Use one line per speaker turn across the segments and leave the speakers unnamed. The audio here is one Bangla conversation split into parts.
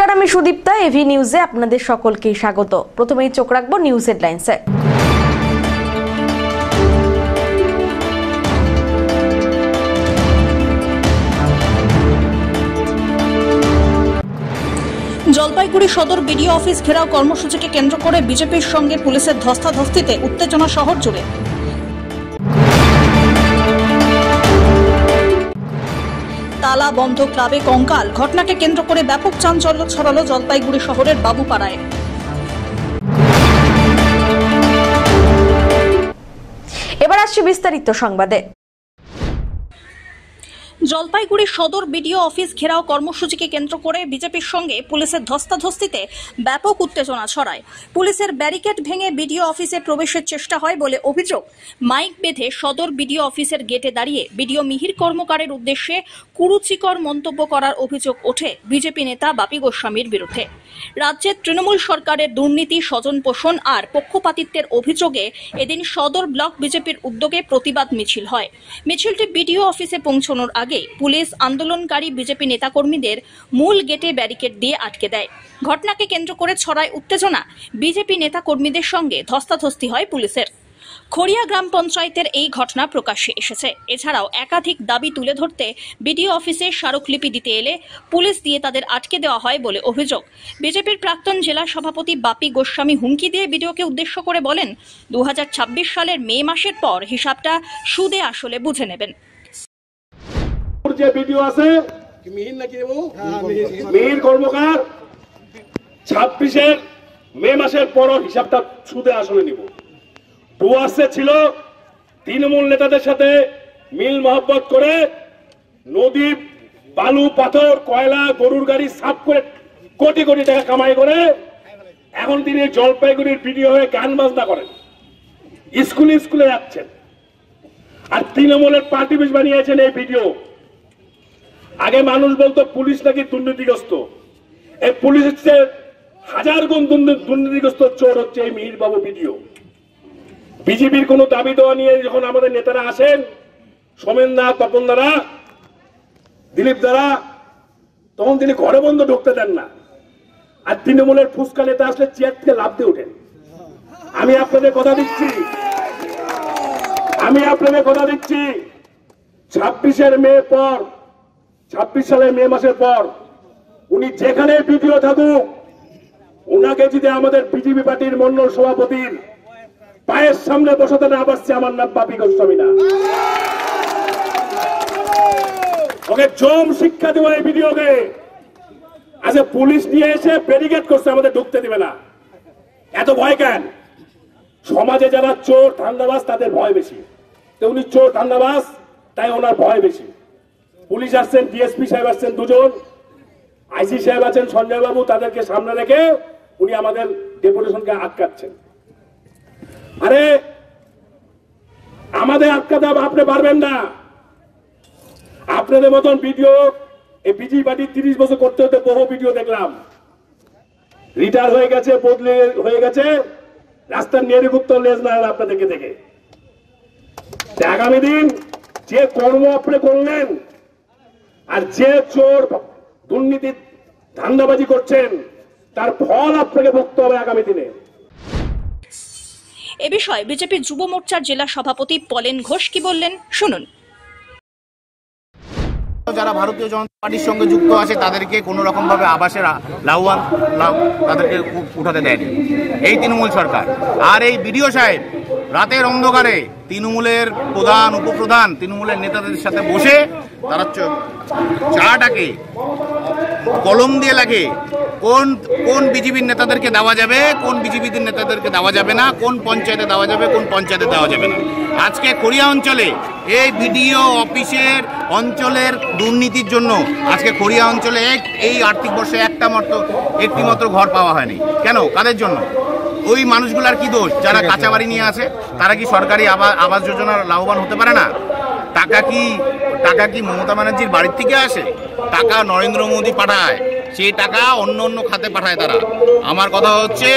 নমস্কার, আমি সুদীপ্তা। এভি নিউজে আপনাদের সকলকে স্বাগত। প্রথমেই চোখ রাখবো নিউজ হেডলাইন্সে।
জলপাইগুড়ি সদর বিডিও অফিস ঘেরাও কর্মসূচিকে কেন্দ্র করে বিজেপির সঙ্গে পুলিশের ধস্তাধস্তিতে উত্তেজনা শহর জুড়ে। তালা বন্ধ ক্লাবে কঙ্কাল, ঘটনাকে কেন্দ্র করে ব্যাপক চাঞ্চল্য ছড়ালো জলপাইগুড়ি শহরের বাবুপাড়ায়।
এবার আসছে বিস্তারিত সংবাদে।
জলপাইগুড়ি সদর বিডিও অফিস ঘেরাও কর্মসূচিকে কেন্দ্র করে বিজেপির সঙ্গে পুলিশের ধস্তাধস্তিতে ব্যাপক উত্তেজনা ছড়ায়। পুলিশের ব্যারিকেড ভেঙে বিডিও অফিসে প্রবেশের চেষ্টা হয় বলে অভিযোগ। মাইক বেঁধে সদর বিডিও অফিসের গেটে দাঁড়িয়ে বিডিও মিহির কর্মকারের উদ্দেশ্যে কুরুচিকর মন্তব্য করার অভিযোগ ওঠে বিজেপি নেতা বাপি গোস্বামীর বিরুদ্ধে। রাজ্যের তৃণমূল সরকারের দুর্নীতি, স্বজন পোষণ আর পক্ষপাতিত্বের অভিযোগে এদিন সদর ব্লক বিজেপির উদ্যোগে প্রতিবাদ মিছিল হয়। মিছিলটি বিডিও অফিসে পৌঁছানোর আগে পুলিশ আন্দোলনকারী বিজেপি নেতাকর্মীদের মূল গেটে ব্যারিকেড দিয়ে আটকে দেয়। ঘটনাকে কেন্দ্র করে ছড়ায় উত্তেজনা। বিজেপি নেতাকর্মীদের সঙ্গে ধস্তাধস্তি হয় পুলিশের। খড়িয়া গ্রাম পঞ্চায়েতের এই ঘটনা প্রকাশ্যে এসেছে। এছাড়াও একাধিক দাবি তুলে ধরতে বিডিও অফিসে স্মারকলিপি দিতে এলে পুলিশ দিয়ে তাদের আটকে দেওয়া হয় বলে অভিযোগ। বিজেপির প্রাক্তন জেলা সভাপতি বাপি গোস্বামী হুমকি দিয়ে বিডিওকে উদ্দেশ্য করে বলেন, 2026 সালের মে মাসের পর হিসাবটা সুদে আসলে বুঝে নেবেন।
যে ভিডিও আছে মিহির কর্মকার 26-এর মে মাসের পর হিসাবটা সুদে আসলে নিব। ডুয়ার্সে ছিল তৃণমূল নেতাদের সাথে মিল মহব্বত করে নদী, বালু, পাথর, কয়লা, গরুর গাড়ি সাফ করে কোটি কোটি টাকা কামাই করে এখন তিনি জলপাইগুড়ির ভিডিও হয়ে গান বাজনা করেন, স্কুলে স্কুলে যাচ্ছেন আর তৃণমূলের পার্টি অফিস বানিয়েছেন এই ভিডিও। আগে মানুষ বলতো পুলিশ নাকি দুর্নীতিগ্রস্ত, এই পুলিশ হচ্ছে হাজার গুণ দুর্নীতিগ্রস্ত চোর হচ্ছে এই মিহির বাবু ভিডিও। বিজেপির কোন দাবি দেওয়া নিয়ে যখন আমাদের নেতারা আসেন, সোমেন দা, তপন দ্বারা, দিলীপ দ্বারা, তখন তিনি ঘরে বন্ধ ঢুকতে দেন না। আর তৃণমূলের ফুসকা নেতা আসলে চেয়ার থেকে লাফ দিয়ে ওঠেন। আমি আপনাদের কথা দিচ্ছি 26-এর মে পর, 26 সালের মে মাসের পর উনি যেখানে ভিডিও থাকুক, উনাকে যদি আমাদের বিজেপি পার্টির মন্ডল সভাপতির পায়ের সামনে বসাতে না পারছে, আমার নাম বাপি গোস্বামী না। ওকে জম শিক্ষা দেওয়া এই ভিডিওকে। আচ্ছা, পুলিশ নিয়ে এসে ব্যারিকেড করছে, আমাদের ঢুকতে দিবে না। এত ভয় কেন? সমাজে যারা চোর ধান্দাবাজ তাদের ভয় বেশি। তো উনি চোর ধান্দাবাজ, তাই ওনার ভয় বেশি। পুলিশ আসছেন, ডিএসপি সাহেব আসছেন, দুজন আইসি সাহেব আছেন, সঞ্জয় বাবু, তাদেরকে সামনে রেখে উনি আমাদের ডেপুটেশনকে আটকাচ্ছেন। আরে আমাদের আটকাতে আপনি পারবেন না। আপনাদের মতন ভিডিও এই বিজেপি পার্টি 30 বছর করতে হতে বহু ভিডিও দেখলাম, রিটায়ার হয়ে গেছে, বদলে হয়ে গেছে, রাস্তার নিরাপত্তা লেজ না আপনাদেরকে দেখে। আগামী দিন যে কর্ম আপনি করলেন আর যে চোর দুর্নীতি ধান্দাবাজি করছেন, তার ফল আপনাকে ভুগতে হবে আগামী দিনে।
এ বিষয়ে বিজেপি যুব মোর্চার জেলা সভাপতি পলেন ঘোষ কি বললেন, শুনুন।
যারা ভারতীয় জনতা পার্টির সঙ্গে যুক্ত আছে তাদেরকে কোনো রকম ভাবে আবাসের লাভবান তাদেরকে উঠাতে দেয়নি এই তৃণমূল সরকার। আর এই বিডিও সাহেব রাতের অন্ধকারে তৃণমূলের প্রধান, উপপ্রধান, তৃণমূলের নেতাদের সাথে বসে তারা চাটাকে কলম দিয়ে লাগে কোন কোন বিজেপির নেতাদেরকে দেওয়া যাবে, কোন বিজেপির নেতাদেরকে দেওয়া যাবে না, কোন পঞ্চায়েতে দেওয়া যাবে, কোন পঞ্চায়েতে দেওয়া যাবে না। আজকে খড়িয়া অঞ্চলে এই বিডিও অফিসের অঞ্চলের দুর্নীতির জন্য আজকে খড়িয়া অঞ্চলে এই আর্থিক বর্ষে একটি মাত্র ঘর পাওয়া হয়নি। কেন? কাদের জন্য? ওই মানুষগুলার কি দোষ? যারা কাঁচা বাড়ি নিয়ে আছে, তারা কি সরকারি আবাস যোজনার লাভবান হতে পারে না? টাকা কি মমতা ব্যানার্জির বাড়ির থেকে আসে? টাকা নরেন্দ্র মোদী পাঠায়, সেই টাকা অন্য অন্য খাতে পাঠায় তারা। আমার কথা হচ্ছে,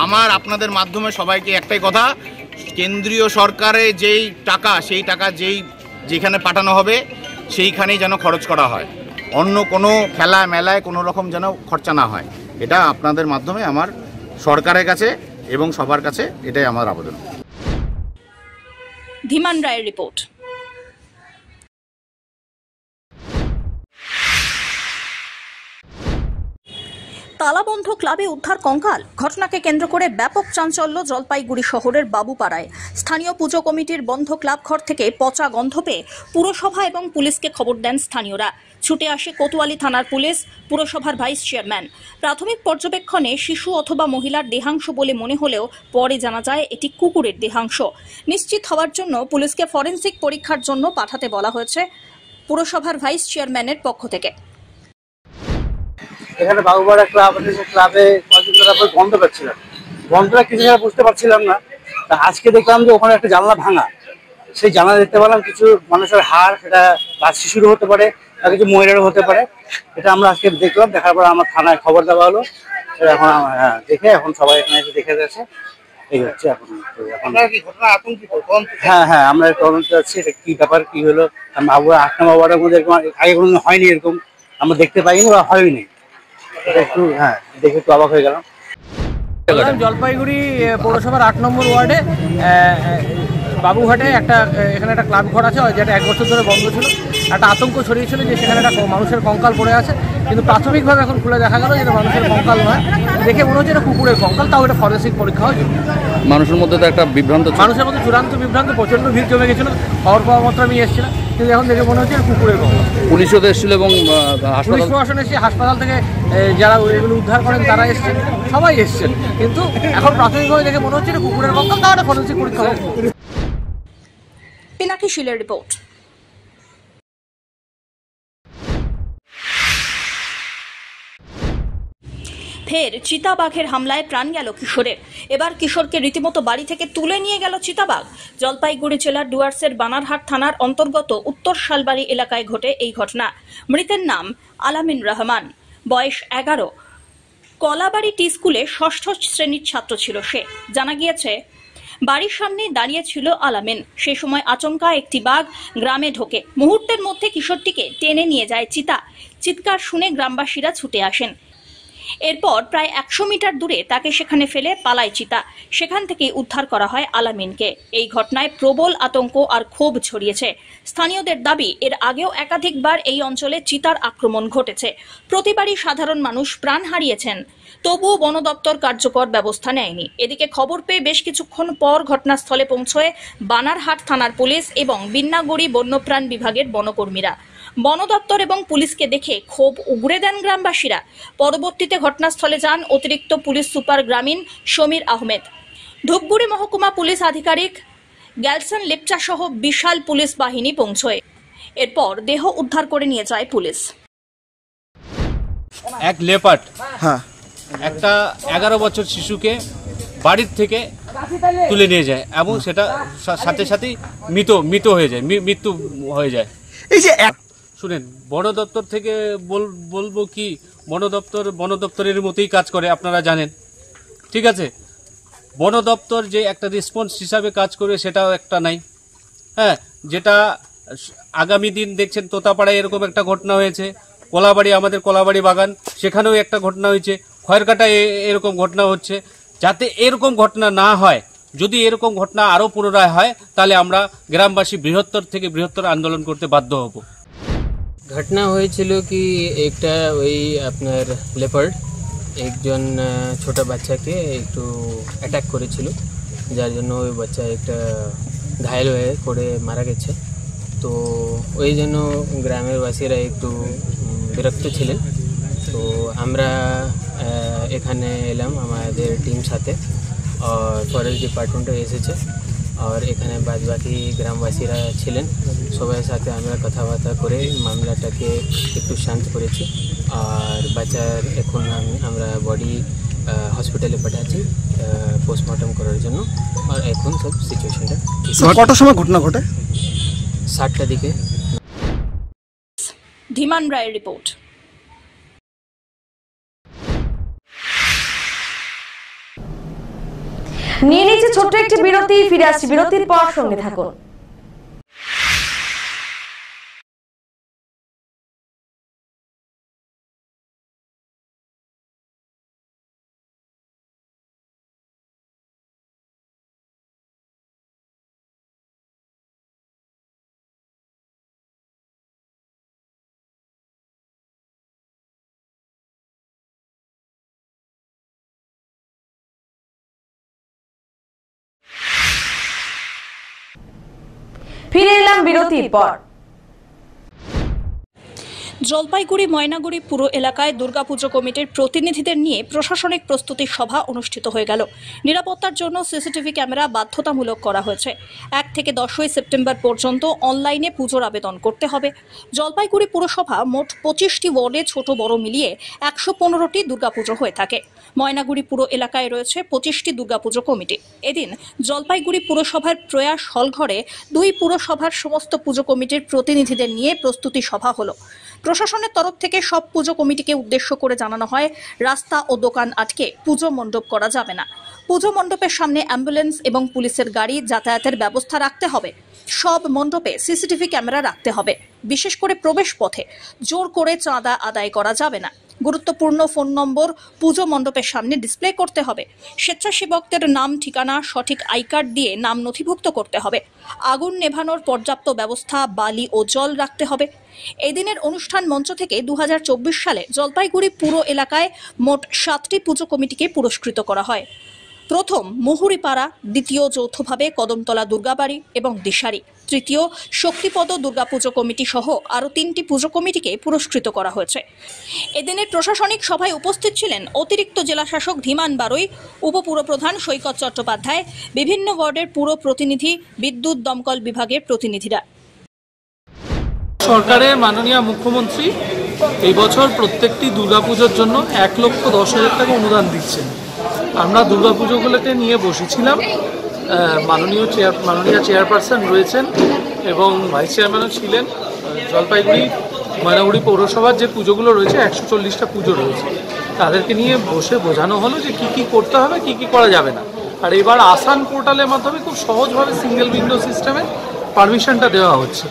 আমার আপনাদের মাধ্যমে সবাইকে একটাই কথা, কেন্দ্রীয় সরকারে যেই টাকা, সেই টাকা যেখানে পাঠানো হবে সেইখানেই যেন খরচ করা হয়। অন্য কোনো খেলা মেলায় কোনো রকম যেন খরচা না হয়, এটা আপনাদের মাধ্যমে আমার সরকারের কাছে এবং সবার কাছে এটাই আমার আবেদন।
ধীমান রায়ের রিপোর্ট। তালাবন্ধ ক্লাবে উদ্ধার কঙ্কাল, ঘটনাকে কেন্দ্র করে ব্যাপক চাঞ্চল্য জলপাইগুড়ি শহরের বাবুপাড়ায়। স্থানীয় পুজো কমিটির বন্ধ ক্লাব ঘর থেকে পচা গন্ধ পেয়ে পুরসভা এবং পুলিশকে খবর দেন স্থানীয়রা। ছুটে আসে কোতোয়ালি থানার পুলিশ, পুরসভার ভাইস চেয়ারম্যান। প্রাথমিক পর্যবেক্ষণে শিশু অথবা মহিলার দেহাংশ বলে মনে হলেও পরে জানা যায় এটি কুকুরের দেহাংশ। নিশ্চিত হওয়ার জন্য পুলিশকে ফরেনসিক পরীক্ষার জন্য পাঠাতে বলা হয়েছে পুরসভার ভাইস চেয়ারম্যানের পক্ষ থেকে।
এখানে বাবুপাড়া ক্লাব আছে, ক্লাবে কয়েকদিন ধরে গন্ধ পাচ্ছিলাম, গন্ধটা কিছু বুঝতে পারছিলাম না। তা আজকে দেখলাম যে ওখানে একটা জানলা ভাঙা, সেই জানলা দেখতে পেলাম কিছু মানুষের হাড়, সেটা বাচ্চা শিশুরও হতে পারে বা কিছু মহিলারও হতে পারে। এটা আমরা আজকে দেখলাম, দেখার পর আমার থানায় খবর দেওয়া হলো। এখন দেখে এখন সবাই এখানে এসে দেখে গেছে, এই হচ্ছে এখন। হ্যাঁ, আমরা তদন্ত যাচ্ছি, এটা কি ব্যাপার, কি হলো। বাবুরা 8 নম্বর ওয়ার্ডের মধ্যে এরকম আগে কোনো হয়নি, এরকম আমরা দেখতে পাইনি বা হয়নি। একটু দেখে একটু অবাক হয়ে গেলাম।
জলপাইগুড়ি পৌরসভার 8 নম্বর ওয়ার্ডে বাবুঘাটে এখানে একটা ক্লাব ঘর আছে, যেটা 1 বছর ধরে বন্ধ ছিল। একটা আতঙ্ক ছড়িয়েছিল যে সেখানে একটা মানুষের কঙ্কাল পড়ে আছে, কিন্তু প্রাথমিকভাবে এখন খুলে দেখা গেল যেটা মানুষের কঙ্কাল নয়, দেখে মনে হচ্ছে এটা কুকুরের কঙ্কাল। তাও এটা ফরেনসিক পরীক্ষা হয়। মানুষের মধ্যে তো একটা বিভ্রান্ত, মানুষের মধ্যে চূড়ান্ত বিভ্রান্ত, প্রচণ্ড ভিড় জমে গেছিল। খবর পাওয়া মাত্র আমি এসেছিলাম, কিন্তু এখন দেখে মনে হচ্ছে কুকুরের কঙ্কাল। পুলিশও এসেছিল এবং পুলিশ প্রশাসন এসে হাসপাতাল থেকে যারা এগুলো উদ্ধার করেন তারা এসছেন, সবাই এসছেন, কিন্তু এখন প্রাথমিকভাবে দেখে মনে হচ্ছে কুকুরের কঙ্কাল। তাও একটা ফরেনসিক পরীক্ষা হয়।
পিনাকি শিলের রিপোর্ট। ফের চিতাবাঘের হামলায় প্রাণ গেল কিশোরের। এবার কিশোরকে রীতিমতো বাড়ি থেকে তুলে নিয়ে গেল চিতাবাঘ। জলপাইগুড়ি জেলার ডুয়ার্সের বানারহাট থানার অন্তর্গত উত্তর শালবাড়ি এলাকায় ঘটে এই ঘটনা। মৃতের নাম আলামিন রহমান, বয়স 11। কলাবাড়ি টি স্কুলে 6ষ্ঠ শ্রেণীর ছাত্র ছিল সে। জানা গিয়েছে বাড়ির সামনে দাঁড়িয়ে ছিল আলামিন। সেই সময় আচমকা একটি বাঘ গ্রামে ঢোকে। মুহূর্তের মধ্যে কিশোরটিকে টেনে নিয়ে যায় চিতা। চিৎকার শুনে গ্রামবাসীরা ছুটে আসেন। এরপর প্রায় 100 মিটার দূরে তাকে সেখানে ফেলে পালায় চিতা। সেখান থেকে উদ্ধার করা হয় আলামিনকে। এই ঘটনায় প্রবল আতঙ্ক আর ক্ষোভ ছড়িয়েছে। স্থানীয়দের দাবি, এর আগেও একাধিকবার এই অঞ্চলে চিতার আক্রমণ ঘটেছে। প্রতিবারই সাধারণ মানুষ প্রাণ হারিয়েছেন, তবুও বন দপ্তর কার্যকর ব্যবস্থা নেয়নি। এদিকে খবর পেয়ে বেশ কিছুক্ষণ পর ঘটনাস্থলে পৌঁছয় বানারহাট থানার পুলিশ এবং বিন্নাগুড়ি বন্যপ্রাণ বিভাগের বনকর্মীরা। বন দপ্তর এবং পুলিশকে দেখে ক্ষোভ উগরে দেন গ্রামবাসীরা। পরবর্তীতে ঘটনাস্থলে যান অতিরিক্ত পুলিশ সুপার গ্রামীণ সমীর আহমেদ। ধূপগুড়ি মহকুমা পুলিশ আধিকারিক গ্যালসন লেপচা সহ বিশাল পুলিশ বাহিনী পৌঁছয়। এরপর দেহ উদ্ধার করে নিয়ে যায় পুলিশ।
এক লেপার্ড একটা 11 বছর শিশুকে বাড়ির থেকে তুলে নিয়ে যায় এবং সেটা সাথে সাথেই মৃত হয়ে যায়, মৃত্যু হয়ে যায়। এই যে শুনেন, বন দপ্তর থেকে বলবো কি, বন দপ্তরের মতোই কাজ করে, আপনারা জানেন, ঠিক আছে। বন দপ্তর যে একটা রেসপন্স হিসাবে কাজ করে সেটাও একটা নাই। হ্যাঁ, যেটা আগামী দিন দেখছেন তোতাপাড়ায় এরকম একটা ঘটনা হয়েছে, কলাবাড়ি, আমাদের কলাবাড়ি বাগান, সেখানেও একটা ঘটনা হয়েছে, খয়েরকাটায় এরকম ঘটনা হচ্ছে। যাতে এরকম ঘটনা না হয়, যদি এরকম ঘটনা আরও পুনরায় হয়, তাহলে আমরা গ্রামবাসী বৃহত্তর থেকে বৃহত্তর আন্দোলন করতে বাধ্য হব।
ঘটনা হয়েছিল কি, একটা ওই আপনার লেপার্ড একজন ছোট বাচ্চাকে একটু অ্যাটাক করেছিল, যার জন্য ওই বাচ্চা একটা ঘায়েল হয়ে পড়ে মারা গেছে। তো ওই জন্য গ্রামের বাসীরা একটু বিরক্ত ছিলেন। তো আমরা এখানে এলাম আমাদের টিম সাথে, আর ফরেস্ট ডিপার্টমেন্টও এসেছে, আর এখানে বাদবাকি গ্রামবাসীরা ছিলেন। সবার সাথে আমরা কথাবার্তা করে মামলাটাকে একটু শান্ত করেছি। আর বাচ্চার এখন আমরা বডি হসপিটালে পাঠাচ্ছি পোস্টমর্টম করার জন্য। আর এখন সব সিচুয়েশনটা
কটার সময় ঘটনা ঘটে?
7টার দিকে।
ধীমান রায়ের রিপোর্ট।
নিয়ে নিচ্ছে ছোট্ট একটি বিরতি, ফিরে আসছি বিরতির পর, সঙ্গে থাকুন। ফিরলাম বিরতির পর।
জলপাইগুড়ি ময়নাগুড়ি পুর এলাকায় দুর্গাপুজো কমিটির প্রতিনিধিদের নিয়ে প্রশাসনিক প্রস্তুতি সভা অনুষ্ঠিত হয়ে গেল। নিরাপত্তার জন্য সিসিটিভি ক্যামেরা বাধ্যতামূলক করা হয়েছে। 1 থেকে 10 সেপ্টেম্বর পর্যন্ত অনলাইনে পুজোর আবেদন করতে হবে। জলপাইগুড়ি পুরসভা মোট 25টি ওয়ার্ডে ছোট বড় মিলিয়ে 115টি দুর্গাপুজো হয়ে থাকে। ময়নাগুড়ি পুর এলাকায় রয়েছে 25টি দুর্গাপুজো কমিটি। এদিন জলপাইগুড়ি পুরসভার প্রয়াস হলঘরে 2 পুরসভার সমস্ত পুজো কমিটির প্রতিনিধিদের নিয়ে প্রস্তুতি সভা হলো। প্রশাসনের তরফ থেকে সব পুজো কমিটিকে উদ্দেশ্য করে জানানো হয়, রাস্তা ও দোকান আটকে পুজো মণ্ডপ করা যাবে না। পুজো মণ্ডপের সামনে অ্যাম্বুলেন্স এবং পুলিশের গাড়ি যাতায়াতের ব্যবস্থা রাখতে হবে। সব মণ্ডপে সিসিটিভি ক্যামেরা রাখতে হবে। বিশেষ করে প্রবেশ পথে জোর করে চাঁদা আদায় করা যাবে না। গুরুত্বপূর্ণ ফোন নম্বর পুজো মণ্ডপের সামনে ডিসপ্লে করতে হবে। স্বেচ্ছাসেবকদের নাম, ঠিকানা, সঠিক আই কার্ড দিয়ে নাম নথিভুক্ত করতে হবে। আগুন নেভানোর পর্যাপ্ত ব্যবস্থা, বালি ও জল রাখতে হবে। এদিনের অনুষ্ঠান মঞ্চ থেকে 2024 সালে জলপাইগুড়ি পুর এলাকায় মোট 7টি পুজো কমিটিকে পুরস্কৃত করা হয়। প্রথম মুহুরিপাড়া, দ্বিতীয় যৌথভাবে কদমতলা দুর্গাবাড়ি এবং দিশারি, তৃতীয় শক্তিপদ দুর্গাপুজো কমিটি সহ আরও 3টি পুজো কমিটিকে পুরস্কৃত করা হয়েছে। এদিনের প্রশাসনিক সভায় উপস্থিত ছিলেন অতিরিক্ত জেলাশাসক ধীমান বারুই, উপপুরপ্রধান সৈকত চট্টোপাধ্যায়, বিভিন্ন ওয়ার্ডের পুর প্রতিনিধি, বিদ্যুৎ দমকল বিভাগের প্রতিনিধিরা।
সরকারের মাননীয় মুখ্যমন্ত্রী এই বছর প্রত্যেকটি দুর্গাপুজোর জন্য 1,10,000 টাকা অনুদান দিচ্ছেন। আমরা দুর্গাপুজোগুলোকে নিয়ে বসেছিলাম। মাননীয় চেয়ারপারসন রয়েছেন এবং ভাইস চেয়ারম্যানও ছিলেন। জলপাইগুড়ি ময়নাগুড়ি পৌরসভার যে পুজোগুলো রয়েছে 140টা পুজো রয়েছে, তাদেরকে নিয়ে বসে বোঝানো হলো যে কী কী করতে হবে, কী কী করা যাবে না। আর এবার আসান পোর্টালের মাধ্যমে খুব সহজভাবে সিঙ্গেল উইন্ডো সিস্টেমে পারমিশনটা দেওয়া হচ্ছে।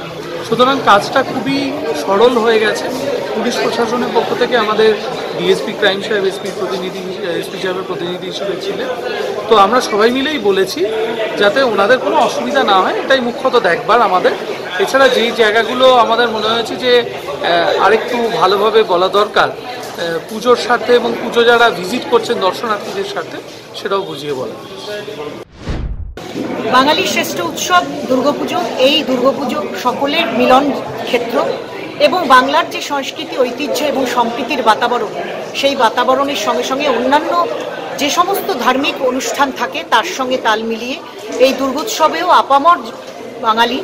সুতরাং কাজটা খুবই সরল হয়ে গেছে। পুলিশ প্রশাসনের পক্ষ থেকে আমাদের ডিএসপি ক্রাইম সাহেব এসপি সাহেবের প্রতিনিধি হিসেবে ছিলেন। তো আমরা সবাই মিলেই বলেছি যাতে ওনাদের কোনো অসুবিধা না হয়, এটাই মুখ্যত দেখবার আমাদের। এছাড়া যেই জায়গাগুলো আমাদের মনে হয়েছে যে আরেকটু ভালোভাবে বলা দরকার পুজোর স্বার্থে এবং পুজো যারা ভিজিট করছেন দর্শনার্থীদের স্বার্থে, সেটাও বুঝিয়ে বলা।
বাঙালির শ্রেষ্ঠ উৎসব দুর্গাপুজো। এই দুর্গাপুজো সকলের মিলন ক্ষেত্র এবং বাংলার যে সংস্কৃতি, ঐতিহ্য এবং সম্প্রীতির বাতাবরণ, সেই বাতাবরণের সঙ্গে সঙ্গে অন্যান্য যে সমস্ত ধার্মিক অনুষ্ঠান থাকে তার সঙ্গে তাল মিলিয়ে এই দুর্গোৎসবেও আপামর বাঙালি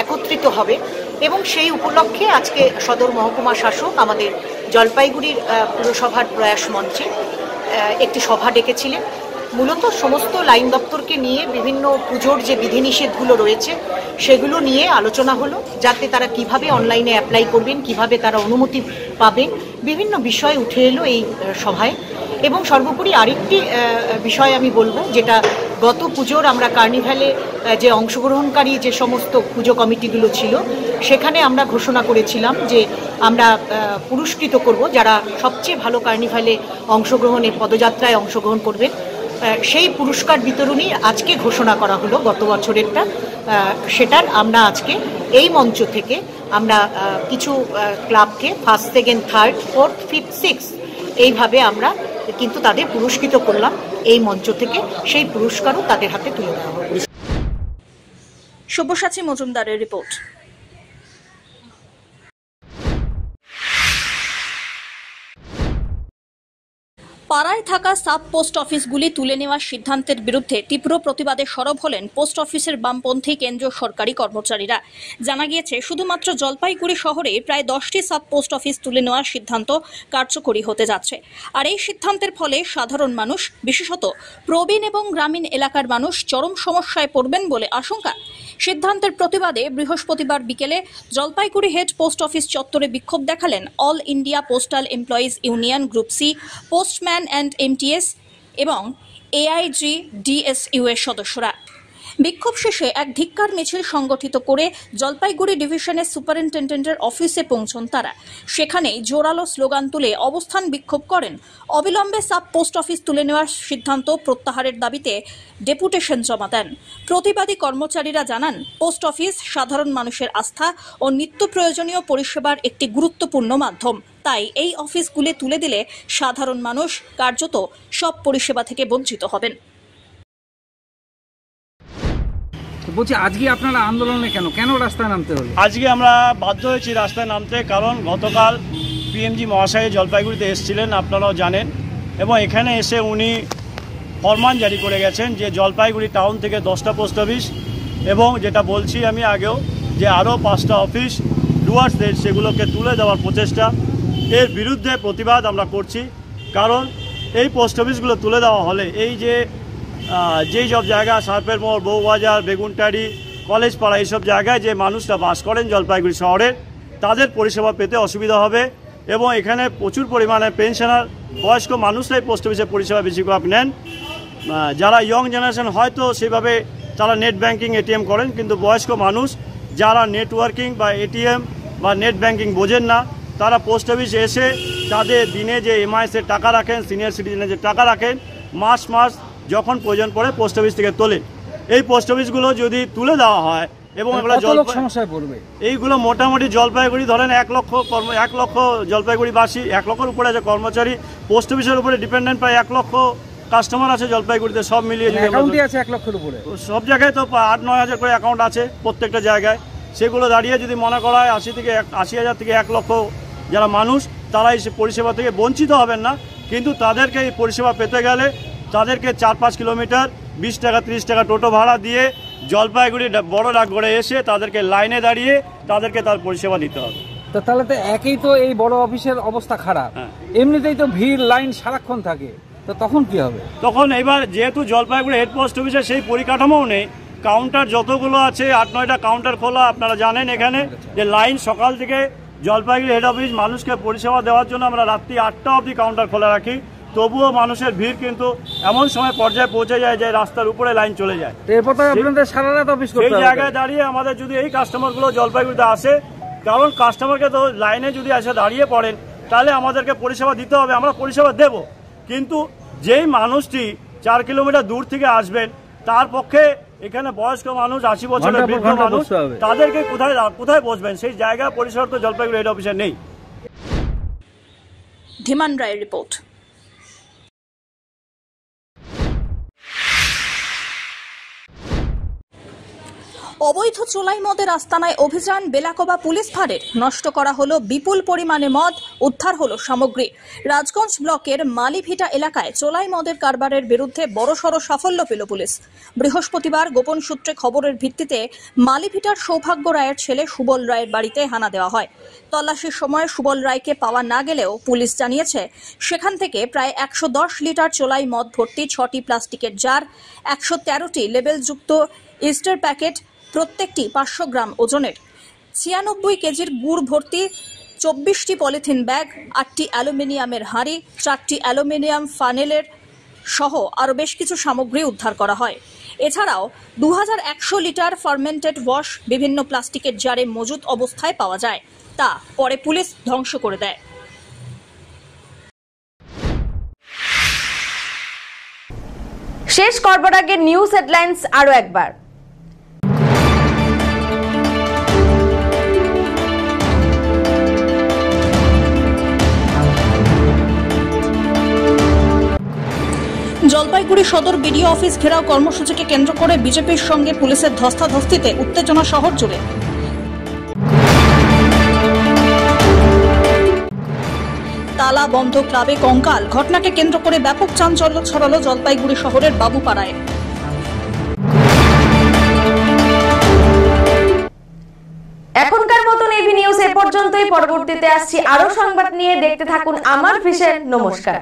একত্রিত হবে। এবং সেই উপলক্ষে আজকে সদর মহকুমা শাসক আমাদের জলপাইগুড়ির পুরসভার প্রয়াস মঞ্চে একটি সভা ডেকেছিলেন। মূলত সমস্ত লাইন দপ্তরকে নিয়ে বিভিন্ন পুজোর যে বিধিনিষেধগুলো রয়েছে সেগুলো নিয়ে আলোচনা হলো, যাতে তারা কিভাবে অনলাইনে অ্যাপ্লাই করবেন, কিভাবে তারা অনুমতি পাবেন, বিভিন্ন বিষয় উঠে এলো এই সভায়। এবং সর্বোপরি আরেকটি বিষয় আমি বলবো, যেটা গত পুজোর আমরা কার্নিভ্যালে যে অংশগ্রহণকারী যে সমস্ত পুজো কমিটিগুলো ছিল, সেখানে আমরা ঘোষণা করেছিলাম যে আমরা পুরস্কৃত করব যারা সবচেয়ে ভালো কার্নিভ্যালে অংশগ্রহণের পদযাত্রায় অংশগ্রহণ করবেন। সেই পুরস্কার বিতরণী আজকে ঘোষণা করা হলো গত বছরেরটা। সেটার আমরা আজকে এই মঞ্চ থেকে আমরা কিছু ক্লাবকে 1st, 2nd, 3rd, 4th, 5th, 6th এইভাবে আমরা কিন্তু তাদের পুরস্কৃত করলাম এই মঞ্চ থেকে। সেই পুরস্কারও তাদের হাতে তুলে দেওয়া হবে।
সব্যসাচী মজুমদারের রিপোর্ট। পাড়ায় থাকা সাব পোস্ট অফিসগুলি তুলে নেওয়ার সিদ্ধান্তের বিরুদ্ধে তীব্র প্রতিবাদে সরব হলেন পোস্ট অফিসের বামপন্থী কেন্দ্রীয় সরকারি কর্মচারীরা। জানা গিয়েছে শুধুমাত্র জলপাইগুড়ি শহরে প্রায় 10টি সাব পোস্ট অফিস তুলে নেওয়ার সিদ্ধান্ত কার্যকরী হতে যাচ্ছে। আর এই সিদ্ধান্তের ফলে সাধারণ মানুষ, বিশেষত প্রবীণ এবং গ্রামীণ এলাকার মানুষ চরম সমস্যায় পড়বেন বলে আশঙ্কা। সিদ্ধান্তের প্রতিবাদে বৃহস্পতিবার বিকেলে জলপাইগুড়ি হেড পোস্ট অফিস চত্বরে বিক্ষোভ দেখালেন all India postal employees union group C, postman and MTS এবং AIGDSU এর সদস্যরা। বিক্ষোভ শেষে এক ধিক্কার মিছিল সংগঠিত করে জলপাইগুড়ি ডিভিশনের সুপারিনটেন্ডেন্টের অফিসে পৌঁছন তারা। সেখানেই জোরালো স্লোগান তুলে অবস্থান বিক্ষোভ করেন। অবিলম্বে সাব পোস্ট অফিস তুলে নেওয়ার সিদ্ধান্ত প্রত্যাহারের দাবিতে ডেপুটেশন জমা দেন। প্রতিবাদী কর্মচারীরা জানান, পোস্ট অফিস সাধারণ মানুষের আস্থা ও নিত্য প্রয়োজনীয় পরিষেবার একটি গুরুত্বপূর্ণ মাধ্যম। তাই এই অফিসগুলি তুলে দিলে সাধারণ মানুষ কার্যত সব পরিষেবা থেকে বঞ্চিত হবেন।
বলছি আজকে আপনারা আন্দোলনে কেন রাস্তায় নামতে হলো?
আজকে আমরা বাধ্য হয়েছি রাস্তায় নামতে, কারণ গতকাল পিএমজি মহাশয় জলপাইগুড়িতে এসেছিলেন, আপনারাও জানেন, এবং এখানে এসে উনি ফরমান জারি করে গেছেন যে জলপাইগুড়ি টাউন থেকে 10টা পোস্ট অফিস এবং যেটা বলছি আমি আগেও যে আরও 5টা অফিস ডুয়ার্সদের সেগুলোকে তুলে দেওয়ার প্রচেষ্টা, এর বিরুদ্ধে প্রতিবাদ আমরা করছি। কারণ এই পোস্ট অফিসগুলো তুলে দেওয়া হলে এই যেই সব জায়গা সার্পের মোড়, বউবাজার, বেগুনটারি, কলেজ পাড়া এইসব জায়গায় যে মানুষরা বাস করেন জলপাইগুড়ি শহরের, তাদের পরিষেবা পেতে অসুবিধা হবে এবং এখানে প্রচুর পরিমাণে পেনশনার বয়স্ক মানুষরাই পোস্ট অফিসের পরিষেবা বেশি করে নেন। যারা ইয়ং জেনারেশন হয়তো সেভাবে তারা নেট ব্যাংকিং এটিএম করেন, কিন্তু বয়স্ক মানুষ যারা নেটওয়ার্কিং বা এটিএম বা নেট ব্যাংকিং বোঝেন না, তারা পোস্ট অফিসে এসে তাদের দিনে যে এমআইএসের টাকা রাখেন, সিনিয়র সিটিজেনের যে টাকা রাখেন, মাস যখন প্রয়োজন পড়ে পোস্ট অফিস থেকে তোলেন। এই পোস্ট অফিসগুলো যদি তুলে দেওয়া হয় এবং
সমস্যায় পড়বে,
এইগুলো মোটামুটি জলপাইগুড়ি ধরেন 1 লক্ষ জলপাইগুড়িবাসী, 1 লক্ষের উপরে আছে কর্মচারী, পোস্ট অফিসের উপরে ডিপেন্ডেন্ট প্রায় 1 লক্ষ কাস্টমার আছে জলপাইগুড়িতে, সব মিলিয়ে যদি
আছে 1 লক্ষের উপরে,
সব জায়গায় তো 8-9 হাজার করে অ্যাকাউন্ট আছে প্রত্যেকটা জায়গায়। সেগুলো দাঁড়িয়ে যদি মনে করা হয় 80,000 থেকে 1 লক্ষ যারা মানুষ, তারা এই পরিষেবা থেকে বঞ্চিত হবেন না, কিন্তু তাদেরকে এই পরিষেবা পেতে গেলে তাদেরকে 4-5 কিলোমিটার 20 টাকা 30 টাকা টোটো ভাড়া দিয়ে জলপাইগুড়ি বড় ডাকঘরে এসে তাদেরকে লাইনে দাঁড়িয়ে তাদেরকে তার পরিষেবা দিতে হবে।
তো তাহলে তো একই তো এই বড় অফিসের অবস্থা খারাপ, এমনিতেই তো ভিড়, লাইন সারাক্ষণ থাকে, তো তখন কি হবে?
তখন এবার যেহেতু জলপাইগুড়ি হেড পোস্ট অফিসে সেই পরিকাঠামোও নেই, কাউন্টার যতগুলো আছে 8-9টা কাউন্টার খোলা, আপনারা জানেন এখানে যে লাইন সকাল থেকে জলপাইগুড়ি হেড অফিস মানুষকে পরিষেবা দেওয়ার জন্য আমরা রাত্রি 8টা অবধি কাউন্টার খোলা রাখি, তবুও মানুষের ভিড় কিন্তু এমন সময় পর্যায়ে পৌঁছে যায় যে রাস্তার উপরে লাইন চলে যায়।
এরপর তো আপনাদের সারা রাত অফিস করতে হবে।
এই জায়গায় দাঁড়িয়ে আমাদের যদি এই কাস্টমারগুলো জলপাইগুড়িতে আসে, কারণ কাস্টমারকে তো লাইনে যদি এসে দাঁড়িয়ে পড়েন তাহলে আমাদেরকে পরিষেবা দিতে হবে, আমরা পরিষেবা দেব, কিন্তু যেই মানুষটি 4 কিলোমিটার দূর থেকে আসবেন তার পক্ষে এখানে বয়স্ক মানুষ, 80 বছরের বৃদ্ধ মানুষ, তাদেরকে কোথায় বসবেন, সেই জায়গা পরিষেবা তো জলপাইগুড়ি হেড অফিসে নেই।
ধীমান রায়ের রিপোর্ট। অবৈধ চোলাই মদের আস্তানায় অভিযান বেলাকোবা পুলিশ ফাঁড়ির, নষ্ট করা হলো বিপুল পরিমাণে মদ, উদ্ধার হলো সামগ্রী। রাজগঞ্জ ব্লকের মালিভিটা এলাকায় চোলাই মদের কারবারের বিরুদ্ধে বড়সড় সাফল্য পেল পুলিশ। বৃহস্পতিবার গোপন সূত্রে খবরের ভিত্তিতে মালিভিটার সৌভাগ্য রায়ের ছেলে সুবল রায়ের বাড়িতে হানা দেওয়া হয়। তল্লাশির সময় সুবল রায়কে পাওয়া না গেলেও পুলিশ জানিয়েছে সেখান থেকে প্রায় 110 লিটার চোলাই মদ ভর্তি 6টি প্লাস্টিকের জার, 113টি লেবেলযুক্ত ইস্টার প্যাকেট, প্রত্যেকটি 500 গ্রাম ওজনের, 96 কেজির গুড় ভর্তি 24টি পলিথিন ব্যাগ, 8টি অ্যালুমিনিয়ামের হাঁড়ি, 4টি অ্যালুমিনিয়াম ফানেলের সহ আরও বেশ কিছু সামগ্রী উদ্ধার করা হয়। এছাড়াও 2100 লিটার ফার্মেন্টেড ওয়াশ বিভিন্ন প্লাস্টিকের জারে মজুত অবস্থায় পাওয়া যায়, তা পরে পুলিশ ধ্বংস করে দেয়।
শেষ করবার আগে নিউজ হেডলাইন্স আরো একবার।
জলপাইগুড়ি সদর বিডিও অফিস ঘেরাও কর্মসূচিকে কেন্দ্র করে বিজেপির সঙ্গে পুলিশের ধস্তাধস্তিতে উত্তেজনা শহর জুড়ে। তালা বন্ধ ক্লাবে কঙ্কাল, ঘটনাকে কেন্দ্র করে ব্যাপক চাঞ্চল্য ছড়ালো জলপাইগুড়ি শহরের বাবুপাড়ায়।
এখনকার মতন এভি নিউজ এ পর্যন্তই। পরবর্তীতে আসছি আরো সংবাদ নিয়ে, দেখতে থাকুন আমার ভিশন। নমস্কার।